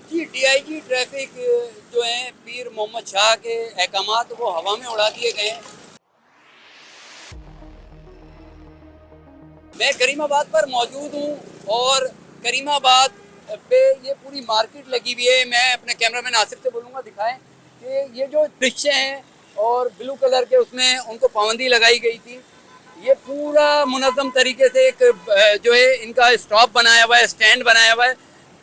जी, DIG traffic जो हैं पीर मोहम्मद शाह के अहकामात वो हवा में उड़ा दिए गए हैं। मैं करीमाबाद पर मौजूद हूँ और करीमाबाद पे ये पूरी मार्केट लगी हुई है। मैं अपने कैमरामैन आसिफ से बोलूँगा दिखाएं कि ये जो रिक्शे हैं और ब्लू कलर के उसमें उनको पाबंदी लगाई गई थी। ये पूरा मुनज़्ज़म तरीके से एक जो है इनका स्टॉप बनाया हुआ है, स्टैंड बनाया हुआ है।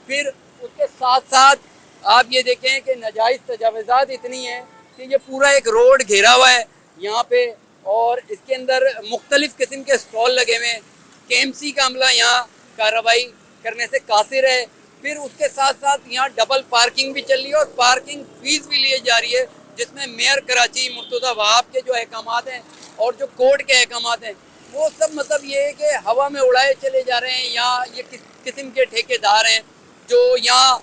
फिर उसके साथ साथ आप ये देखें कि नाजायज़ तजावज़ात इतनी हैं कि ये पूरा एक रोड घेरा हुआ है यहाँ पे और इसके अंदर मुख्तलिफ़ किस्म के स्टॉल लगे हुए हैं। केएमसी का अमला यहाँ कार्रवाई करने से कासिर है। फिर उसके साथ साथ यहाँ डबल पार्किंग भी चल रही है और पार्किंग फीस भी ली जा रही है, जिसमें मेयर कराची मुर्तज़ा वहाब के जो अहकामात हैं और जो कोर्ट के अहकामात हैं वो सब मतलब ये है कि हवा में उड़ाए चले जा रहे हैं। यहाँ ये किस किस्म के ठेकेदार हैं जो यहाँ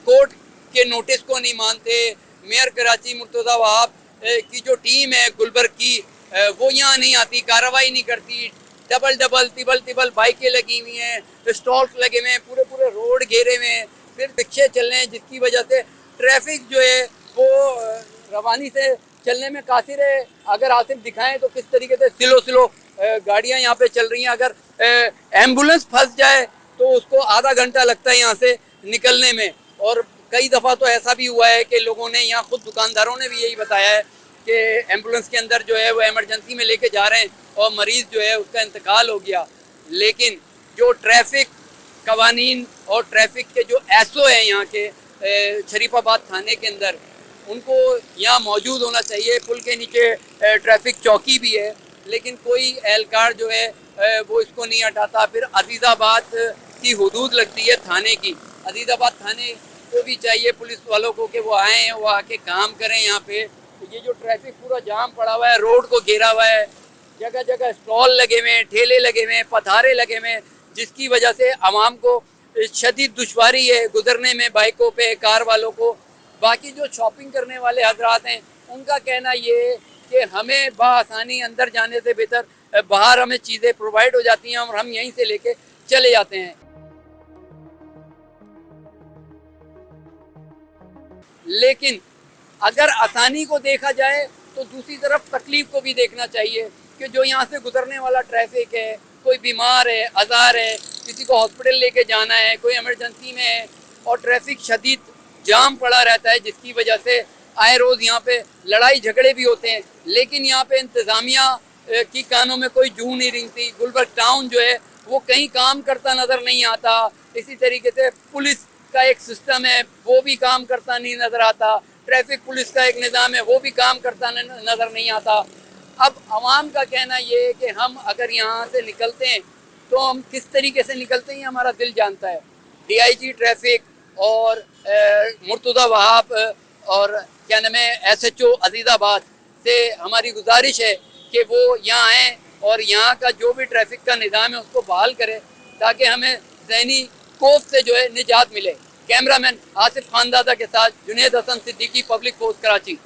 कोर्ट के नोटिस को नहीं मानते। मेयर कराची मुर्तज़ा वहाब की जो टीम है गुलबर्ग की वो यहाँ नहीं आती, कार्रवाई नहीं करती। डबल डबल तिबल तिबल बाइकें लगी हुई हैं, स्टॉल्स लगे हुए हैं, पूरे पूरे रोड घेरे हुए हैं, फिर रिक्शे चल रहे हैं, जिसकी वजह से ट्रैफिक जो है वो रवानी से चलने में कासिर है। अगर आसिफ दिखाएं तो किस तरीके से स्लो स्लो गाड़ियां यहाँ पे चल रही हैं। अगर एम्बुलेंस फंस जाए तो उसको आधा घंटा लगता है यहाँ से निकलने में। और कई दफ़ा तो ऐसा भी हुआ है कि लोगों ने यहाँ खुद दुकानदारों ने भी यही बताया है कि एम्बुलेंस के अंदर जो है वो इमरजेंसी में लेके जा रहे हैं और मरीज़ जो है उसका इंतकाल हो गया। लेकिन जो ट्रैफिक कवानीन और ट्रैफिक के जो एसओ हैं यहाँ के शरीफाबाद थाने के अंदर, उनको यहाँ मौजूद होना चाहिए। पुल के नीचे ट्रैफिक चौकी भी है, लेकिन कोई एहलकार जो है वो इसको नहीं हटाता। फिर अजीज़ाबाद की हुदूद लगती है थाने की। अजीज़ाबाद थाने को भी चाहिए पुलिस वालों को कि वो आएँ, वो आके काम करें यहाँ पे। ये जो ट्रैफिक पूरा जाम पड़ा हुआ है, रोड को घेरा हुआ है, जगह जगह स्टॉल लगे हुए हैं, ठेले लगे हुए हैं, पथारे लगे हुए हैं, जिसकी वजह से आवाम को शदीद दुश्वारी है गुजरने में, बाइकों पे, कार वालों को। बाकी जो शॉपिंग करने वाले हजरात हैं उनका कहना ये है कि हमें बआसानी अंदर जाने से बेहतर बाहर हमें चीज़ें प्रोवाइड हो जाती हैं और हम यहीं से लेके चले जाते हैं। लेकिन अगर आसानी को देखा जाए तो दूसरी तरफ तकलीफ को भी देखना चाहिए कि जो यहाँ से गुजरने वाला ट्रैफिक है, कोई बीमार है, आज़ार है, किसी को हॉस्पिटल लेके जाना है, कोई इमरजेंसी में है और ट्रैफिक शदीद जाम पड़ा रहता है, जिसकी वजह से आए रोज़ यहाँ पे लड़ाई झगड़े भी होते हैं। लेकिन यहाँ पे इंतज़ामिया की कानों में कोई जू नहीं रेंगती। गुलबर्ग टाउन जो है वो कहीं काम करता नज़र नहीं आता। इसी तरीके से पुलिस का एक सिस्टम है वो भी काम करता नहीं नज़र आता। ट्रैफिक पुलिस का एक निज़ाम है वो भी काम करता नज़र नहीं आता। अब आवाम का कहना ये है कि हम अगर यहाँ से निकलते हैं तो हम किस तरीके से निकलते हैं हमारा दिल जानता है। डीआईजी ट्रैफिक और मुर्तज़ा वहाब और क्या नाम है एसएचओ अजीज़ाबाद से हमारी गुजारिश है कि वो यहाँ आएँ और यहाँ का जो भी ट्रैफिक का निज़ाम है उसको बहाल करें, ताकि हमें ज़हनी खौफ से जो है निजात मिले। कैमरामैन आसिफ खानदादा के साथ जुनेद हसन सिद्दीकी, पब्लिक पोस्ट, कराची।